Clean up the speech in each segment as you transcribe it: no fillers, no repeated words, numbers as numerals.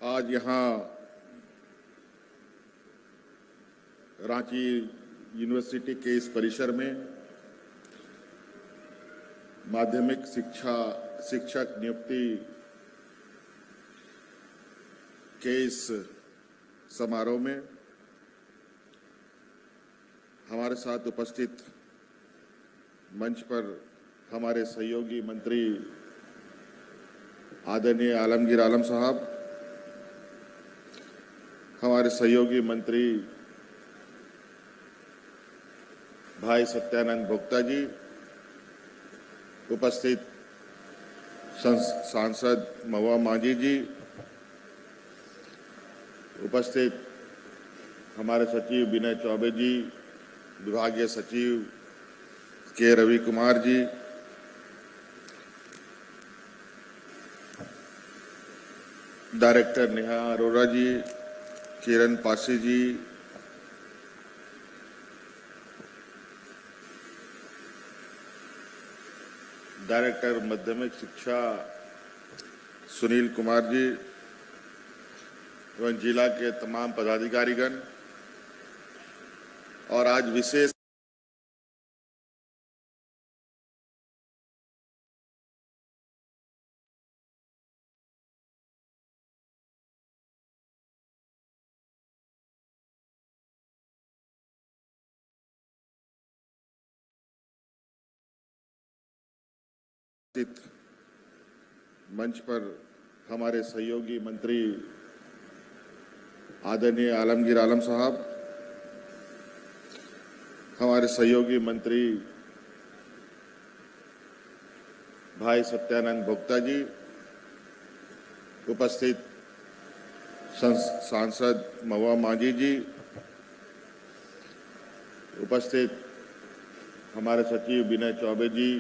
आज यहाँ रांची यूनिवर्सिटी के इस परिसर में माध्यमिक शिक्षक नियुक्ति के इस समारोह में हमारे साथ उपस्थित मंच पर हमारे सहयोगी मंत्री आदरणीय आलमगीर आलम साहब, हमारे सहयोगी मंत्री भाई सत्यानंद भोक्ता जी, उपस्थित सांसद महुआ मांझी जी, उपस्थित हमारे सचिव विनय चौबे जी, विभागीय सचिव के रवि कुमार जी, डायरेक्टर नेहा अरोड़ा जी, किरण पासी जी, डायरेक्टर माध्यमिक शिक्षा सुनील कुमार जी एवं जिला के तमाम पदाधिकारीगण और आज विशेष मंच पर हमारे सहयोगी मंत्री आदरणीय आलमगीर आलम साहब, हमारे सहयोगी मंत्री भाई सत्यानंद भोक्ता जी, उपस्थित सांसद महुआ मांझी जी, उपस्थित हमारे सचिव विनय चौबे जी,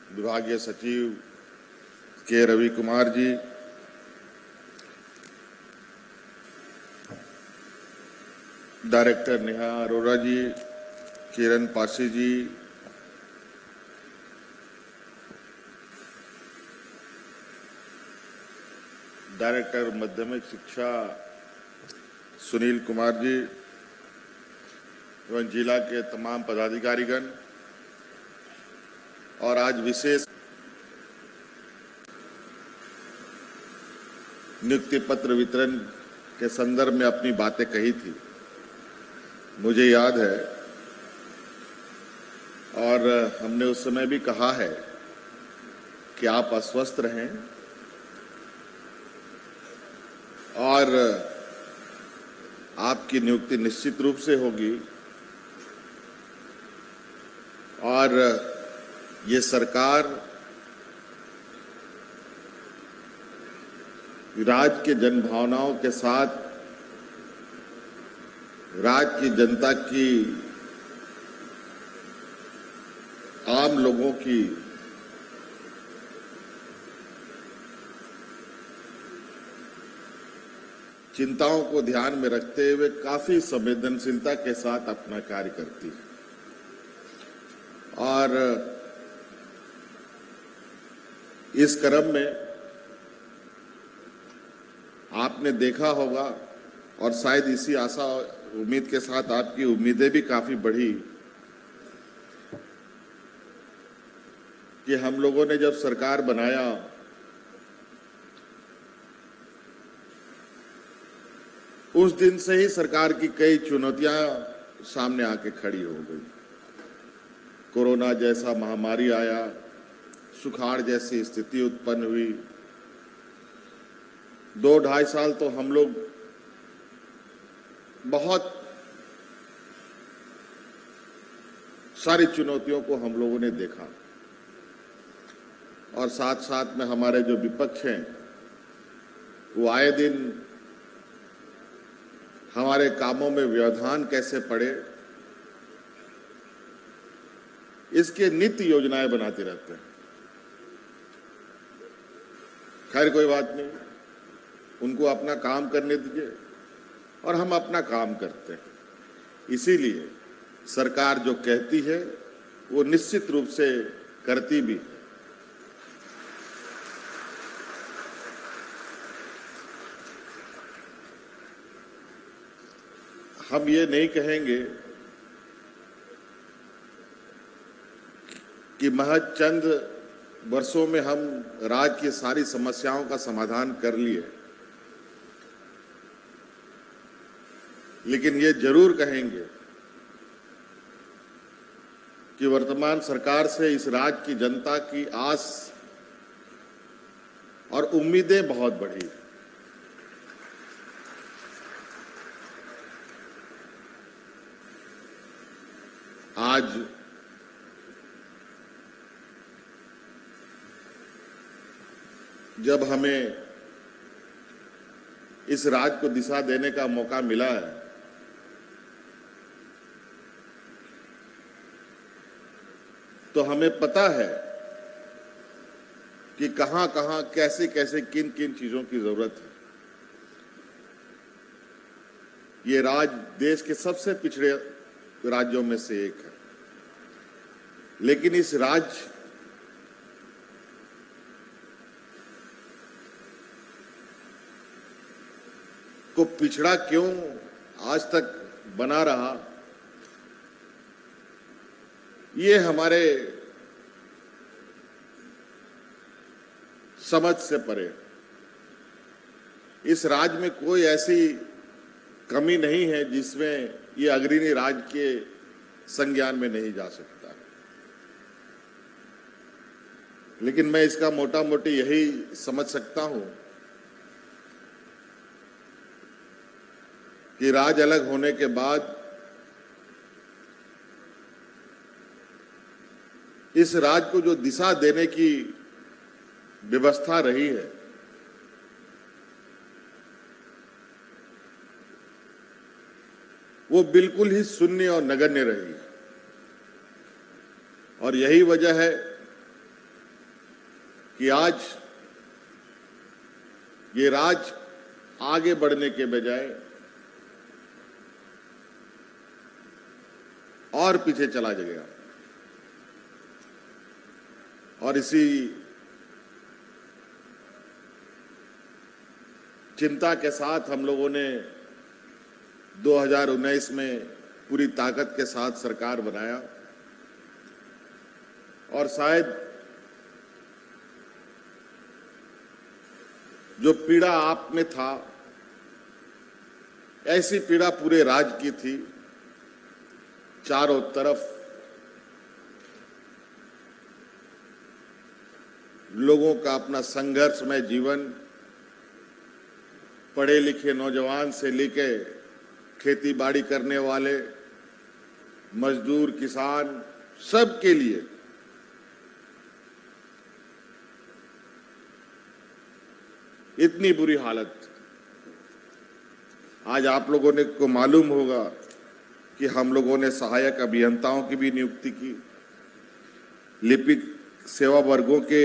विभागीय सचिव के रवि कुमार जी, डायरेक्टर नेहा अरोड़ा जी, किरण पासी जी, डायरेक्टर माध्यमिक शिक्षा सुनील कुमार जी एवं जिला के तमाम पदाधिकारीगण और आज विशेष नियुक्ति पत्र वितरण के संदर्भ में अपनी बातें कही थी, मुझे याद है। और हमने उस समय भी कहा है कि आप अस्वस्थ रहें और आपकी नियुक्ति निश्चित रूप से होगी और ये सरकार राज्य के जनभावनाओं के साथ राज्य की जनता की, आम लोगों की चिंताओं को ध्यान में रखते हुए काफी संवेदनशीलता के साथ अपना कार्य करती है। और इस क्रम में आपने देखा होगा और शायद इसी आशा उम्मीद के साथ आपकी उम्मीदें भी काफी बढ़ी कि हम लोगों ने जब सरकार बनाया उस दिन से ही सरकार की कई चुनौतियां सामने आके खड़ी हो गई। कोरोना जैसा महामारी आया, सुखाड़ जैसी स्थिति उत्पन्न हुई। 2-2.5 साल तो हम लोग बहुत सारी चुनौतियों को हम लोगों ने देखा और साथ साथ में हमारे जो विपक्ष हैं वो आए दिन हमारे कामों में व्यवधान कैसे पड़े, इसके नित्य योजनाएं बनाते रहते हैं। खैर कोई बात नहीं, उनको अपना काम करने दीजिए और हम अपना काम करते हैं। इसीलिए सरकार जो कहती है वो निश्चित रूप से करती भी है। हम ये नहीं कहेंगे कि महज चंद वर्षों में हम राज्य की सारी समस्याओं का समाधान कर लिए, लेकिन ये जरूर कहेंगे कि वर्तमान सरकार से इस राज्य की जनता की आस और उम्मीदें बहुत बढ़ी। आज जब हमें इस राज्य को दिशा देने का मौका मिला है, तो हमें पता है कि कहां कहां कैसे कैसे किन किन चीजों की जरूरत है। ये राज्य देश के सबसे पिछड़े राज्यों में से एक है, लेकिन इस राज्य को पिछड़ा क्यों आज तक बना रहा, ये हमारे समझ से परे। इस राज्य में कोई ऐसी कमी नहीं है जिसमें ये अग्रणी राज्य के संज्ञान में नहीं जा सकता, लेकिन मैं इसका मोटा मोटी यही समझ सकता हूं कि राज्य अलग होने के बाद इस राज्य को जो दिशा देने की व्यवस्था रही है, वो बिल्कुल ही शून्य और नगण्य रही। और यही वजह है कि आज ये राज्य आगे बढ़ने के बजाय और पीछे चला गया। और इसी चिंता के साथ हम लोगों ने 2019 में पूरी ताकत के साथ सरकार बनाया, और शायद जो पीड़ा आप में था, ऐसी पीड़ा पूरे राज्य की थी। चारों तरफ लोगों का अपना संघर्षमय जीवन, पढ़े लिखे नौजवान से लेके खेती बाड़ी करने वाले, मजदूर, किसान, सबके लिए इतनी बुरी हालत। आज आप लोगों ने को मालूम होगा कि हम लोगों ने सहायक अभियंताओं की भी नियुक्ति की, लिपिक सेवा वर्गों के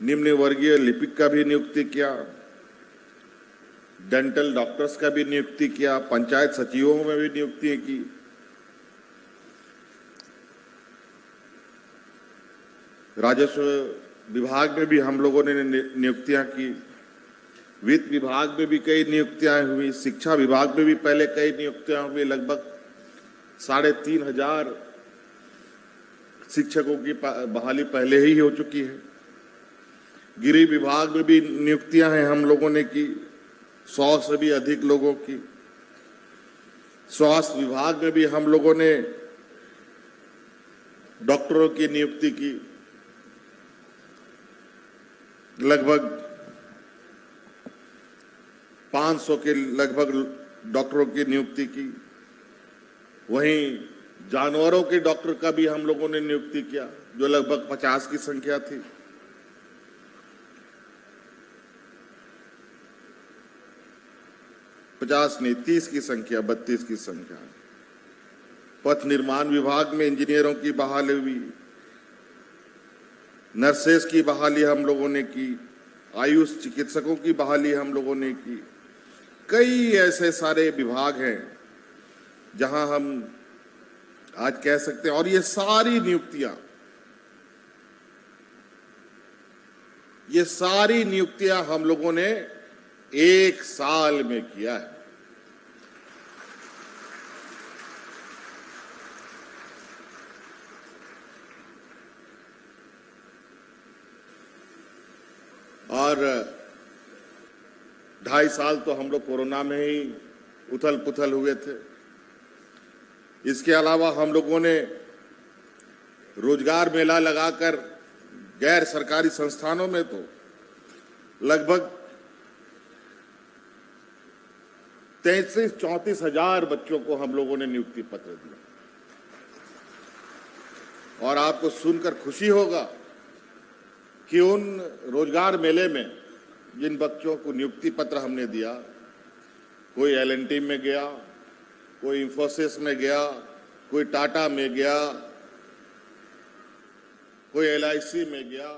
निम्न वर्गीय लिपिक का भी नियुक्ति किया, डेंटल डॉक्टर्स का भी नियुक्ति किया, पंचायत सचिवों में भी नियुक्ति की। राजस्व विभाग में भी हम लोगों ने नियुक्तियां की, वित्त विभाग में भी कई नियुक्तियां हुई, शिक्षा विभाग में भी पहले कई नियुक्तियां हुई। लगभग 3,500 शिक्षकों की बहाली पहले ही हो चुकी है। गृह विभाग में भी नियुक्तियां हैं हम लोगों ने की, 100 से भी अधिक लोगों की। स्वास्थ्य विभाग में भी हम लोगों ने डॉक्टरों की नियुक्ति की, लगभग 500 के लगभग डॉक्टरों की नियुक्ति की। वहीं जानवरों के डॉक्टर का भी हम लोगों ने नियुक्ति किया, जो लगभग 50 की संख्या थी। 50 नहीं 30 की संख्या, 32 की संख्या। पथ निर्माण विभाग में इंजीनियरों की बहाली हुई, नर्सेस की बहाली हम लोगों ने की, आयुष चिकित्सकों की बहाली हम लोगों ने की। कई ऐसे सारे विभाग हैं जहां हम आज कह सकते हैं, और ये सारी नियुक्तियां हम लोगों ने 1 साल में किया है। और 2.5 साल तो हम लोग कोरोना में ही उथल पुथल हुए थे। इसके अलावा हम लोगों ने रोजगार मेला लगाकर गैर सरकारी संस्थानों में तो लगभग 33-34 हजार बच्चों को हम लोगों ने नियुक्ति पत्र दिया। और आपको सुनकर खुशी होगा कि उन रोजगार मेले में जिन बच्चों को नियुक्ति पत्र हमने दिया, कोई L&T में गया, कोई इंफोसिस में गया, कोई टाटा में गया, कोई LIC में गया।